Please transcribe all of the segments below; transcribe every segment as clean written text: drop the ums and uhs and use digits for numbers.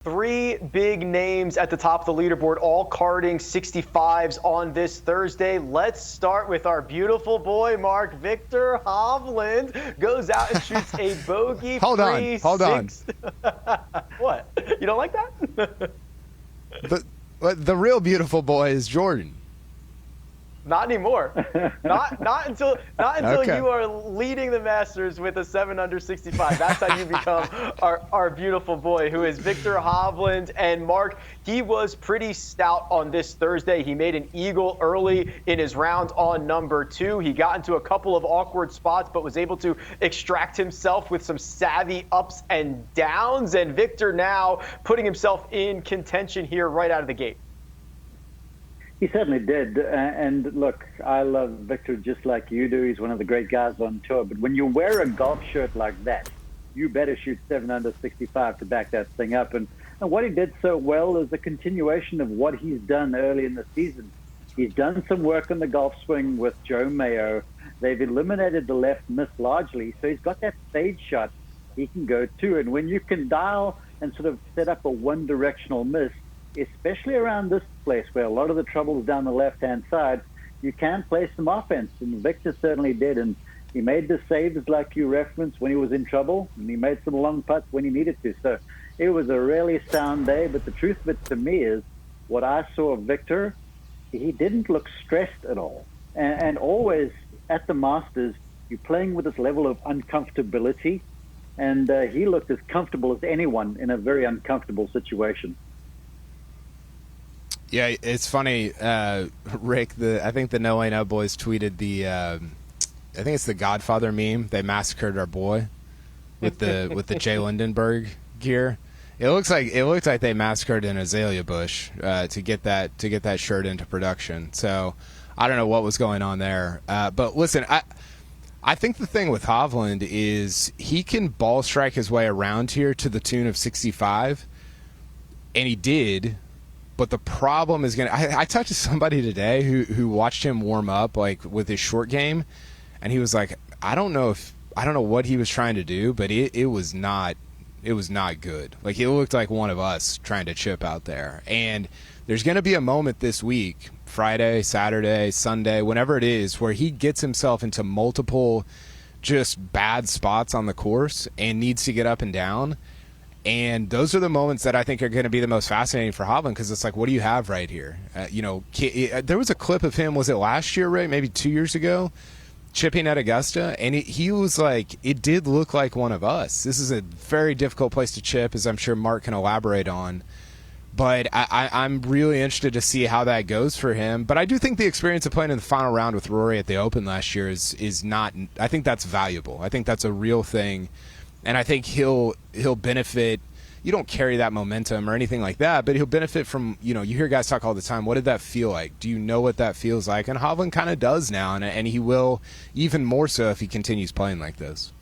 Three big names at the top of the leaderboard, all carding 65s on this Thursday. Let's start with our beautiful boy, Mark. Viktor Hovland goes out and shoots a bogey. Hold on. What? You don't like that? The real beautiful boy is Jordan. Not anymore. not until Okay. You are leading the Masters with a 7 under 65. That's how you become our beautiful boy, who is Viktor Hovland. And Mark, he was pretty stout on this Thursday. He made an eagle early in his round on number 2. He got into a couple of awkward spots, but was able to extract himself with some savvy ups and downs. And Viktor now putting himself in contention here right out of the gate. He certainly did. And look, I love Viktor just like you do. He's one of the great guys on tour. But when you wear a golf shirt like that, you better shoot 7 under 65 to back that thing up. And what he did so well is a continuation of what he's done early in the season. He's done some work on the golf swing with Joe Mayo. They've eliminated the left miss largely. So he's got that fade shot he can go to. And when you can dial and sort of set up a one-directional miss, especially around this place where a lot of the trouble is down the left-hand side, you can play some offense, and Viktor certainly did. And he made the saves like you referenced when he was in trouble, and he made some long putts when he needed to. So it was a really sound day, but the truth of it to me is what I saw of Viktor, he didn't look stressed at all. And always at the Masters, you're playing with this level of uncomfortability, and he looked as comfortable as anyone in a very uncomfortable situation. Yeah, it's funny, Rick. I think the No Way No Boys tweeted I think it's the Godfather meme. They massacred our boy with the Jay Lindenberg gear. It looks like they massacred an azalea bush to get that shirt into production. So I don't know what was going on there. But listen, I think the thing with Hovland is he can ball strike his way around here to the tune of 65, and he did. But the problem is I talked to somebody today who watched him warm up like with his short game, and he was like, I don't know what he was trying to do, but it was not good. Like, it looked like one of us trying to chip out there. And there's going to be a moment this week, Friday, Saturday, Sunday, whenever it is, where he gets himself into multiple just bad spots on the course and needs to get up and down. And those are the moments that I think are going to be the most fascinating for Hovland, because it's like, what do you have right here? There was a clip of him, was it last year, Ray? Maybe 2 years ago, chipping at Augusta, and he was like, it did look like one of us. This is a very difficult place to chip, as I'm sure Mark can elaborate on. But I'm really interested to see how that goes for him. But I do think the experience of playing in the final round with Rory at the Open last year is not – I think that's valuable. I think that's a real thing. And I think he'll benefit. You don't carry that momentum or anything like that, but he'll benefit from, you hear guys talk all the time, what did that feel like? Do you know what that feels like? And Hovland kind of does now, and he will even more so if he continues playing like this.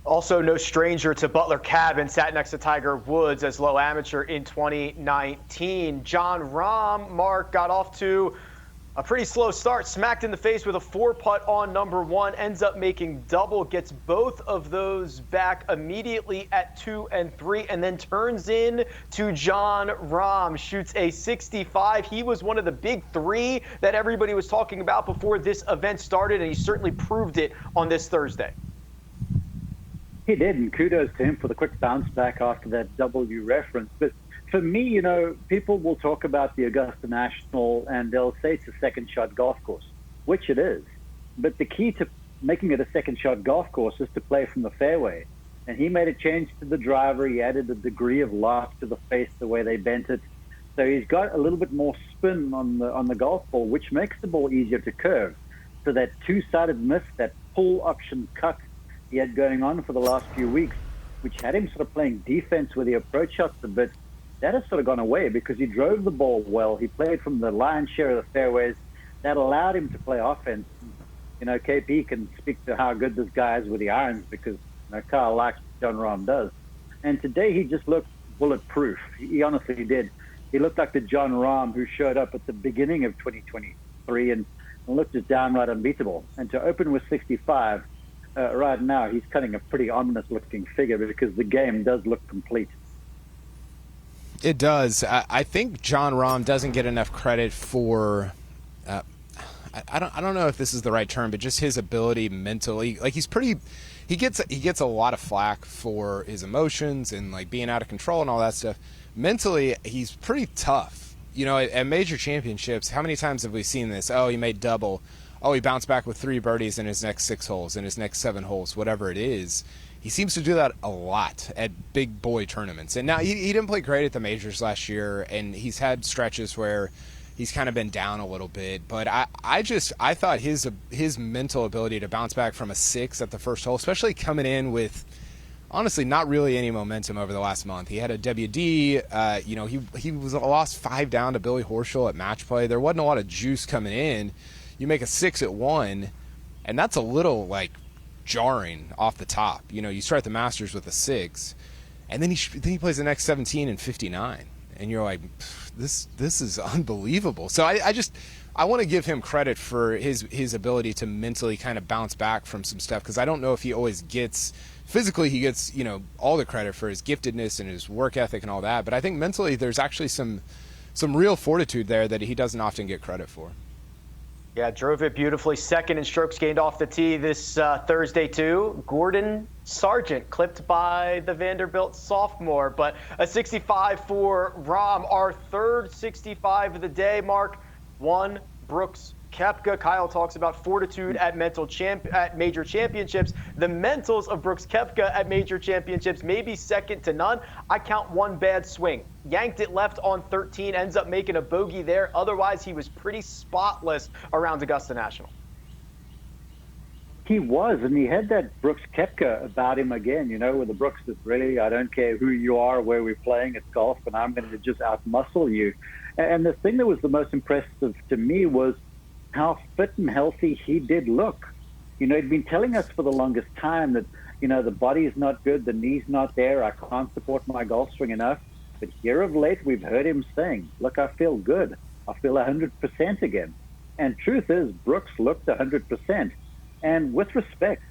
Also no stranger to Butler Cabin, sat next to Tiger Woods as low amateur in 2019. Jon Rahm, Mark, got off to a pretty slow start, smacked in the face with a 4-putt on number 1, ends up making double, gets both of those back immediately at 2 and 3, and then turns in to Jon Rahm, shoots a 65. He was one of the big 3 that everybody was talking about before this event started, and he certainly proved it on this Thursday. He did, and kudos to him for the quick bounce back after that W reference. But for me, people will talk about the Augusta National and they'll say it's a second shot golf course, which it is. But the key to making it a second shot golf course is to play from the fairway. And he made a change to the driver. He added a degree of loft to the face, the way they bent it. So he's got a little bit more spin on the golf ball, which makes the ball easier to curve. So that two-sided miss, that pull option cut he had going on for the last few weeks, which had him sort of playing defense with the approach shots a bit, that has sort of gone away because he drove the ball well. He played from the lion's share of the fairways. That allowed him to play offense. KP can speak to how good this guy is with the irons because Kyle likes what Jon Rahm does. And today he just looked bulletproof. He honestly did. He looked like the Jon Rahm who showed up at the beginning of 2023 and looked just downright unbeatable. And to open with 65, right now he's cutting a pretty ominous-looking figure because the game does look complete. It does. I think Jon Rahm doesn't get enough credit for. I don't know if this is the right term, but just his ability mentally. Like he gets a lot of flack for his emotions and like being out of control and all that stuff. Mentally, he's pretty tough. You know, at major championships, how many times have we seen this? Oh, he made double. Oh, he bounced back with 3 birdies in his next 6 holes, in his next 7 holes, whatever it is. He seems to do that a lot at big boy tournaments. And now he didn't play great at the majors last year, and he's had stretches where he's kind of been down a little bit. But I thought his mental ability to bounce back from a 6 at the first hole, especially coming in with honestly not really any momentum over the last month. He had a WD. He was lost 5 down to Billy Horschel at match play. There wasn't a lot of juice coming in. You make a 6 at 1, and that's a little like jarring off the top. You know, you start the Masters with a 6, and then he plays the next 17 and 59, and you're like, this is unbelievable. So I want to give him credit for his ability to mentally kind of bounce back from some stuff, because I don't know if he always gets physically, he gets, you know, all the credit for his giftedness and his work ethic and all that, but I think mentally there's actually some real fortitude there that he doesn't often get credit for. Yeah, drove it beautifully. Second in strokes gained off the tee this Thursday, too. Gordon Sargent, clipped by the Vanderbilt sophomore. But a 65 for Rahm, our third 65 of the day, Mark. 1, Brooks Koepka. Kyle talks about fortitude at major championships. The mentals of Brooks Koepka at major championships may be second to none. I count 1 bad swing. Yanked it left on 13, ends up making a bogey there. Otherwise, he was pretty spotless around Augusta National. He was, and he had that Brooks Koepka about him again, you know, where the Brooks is really, I don't care who you are, where we're playing, it's golf, and I'm going to just outmuscle you. And the thing that was the most impressive to me was how fit and healthy he did look. You know, he'd been telling us for the longest time that, you know, the body's not good, the knee's not there, I can't support my golf swing enough. But here of late, we've heard him saying, look, I feel good. I feel 100% again. And truth is, Brooks looked 100%. And with respect,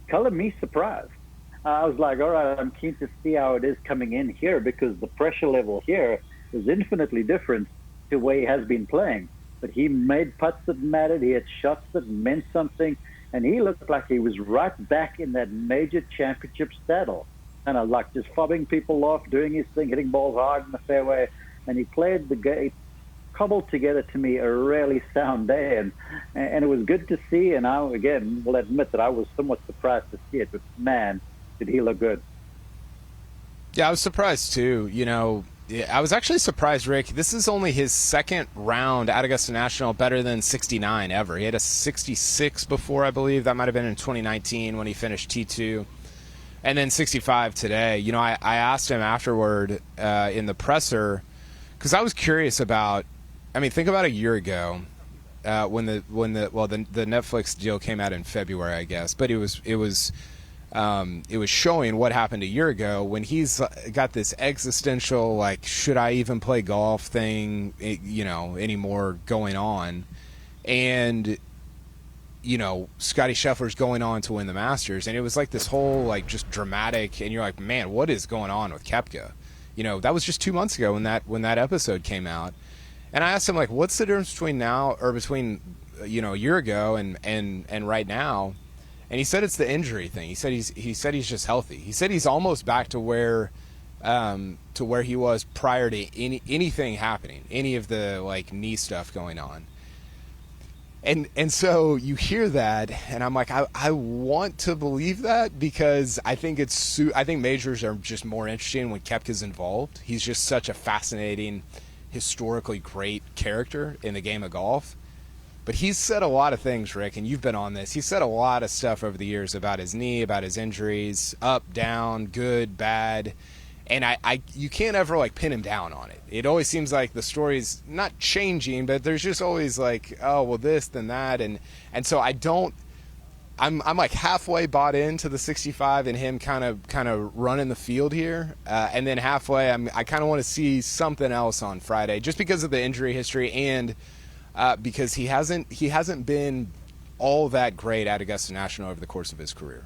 color me surprised. I was like, all right, I'm keen to see how it is coming in here, because the pressure level here is infinitely different to where he has been playing. But he made putts that mattered. He had shots that meant something. And he looked like he was right back in that major championship saddle. And I like just fobbing people off, doing his thing, hitting balls hard in the fairway. And he played the game, cobbled together to me a really sound day. And it was good to see. And I, again, will admit that I was somewhat surprised to see it. But man, did he look good. Yeah, I was surprised too. You know, I was actually surprised, Rick. This is only his second round at Augusta National better than 69 ever. He had a 66 before, I believe. That might have been in 2019 when he finished T2. And then 65 today. You know, I asked him afterward in the presser, because I was curious about, I mean, think about a year ago when the Netflix deal came out in February, I guess. But it was showing what happened a year ago when he's got this existential, like, should I even play golf thing, you know, anymore going on. And, you know, Scottie Scheffler's going on to win the Masters. And it was like this whole, like, just dramatic. And you're like, man, what is going on with Koepka? You know, that was just 2 months ago when that episode came out. And I asked him, like, what's the difference between now, or between, you know, a year ago and right now? And he said it's the injury thing. He said he's just healthy. He said he's almost back to where he was prior to anything happening, any of the, like, knee stuff going on. And so you hear that, and I'm like, I want to believe that, because I think majors are just more interesting when Koepka's involved. He's just such a fascinating, historically great character in the game of golf. But he's said a lot of things, Rick, and you've been on this. He's said a lot of stuff over the years about his knee, about his injuries, up, down, good, bad. And you can't ever, like, pin him down on it. It always seems like the story's not changing, but there's just always like, oh, well, this, then that. And so I'm like halfway bought into the 65 and him kind of running the field here. And then halfway, I kind of want to see something else on Friday, just because of the injury history and because he hasn't been all that great at Augusta National over the course of his career.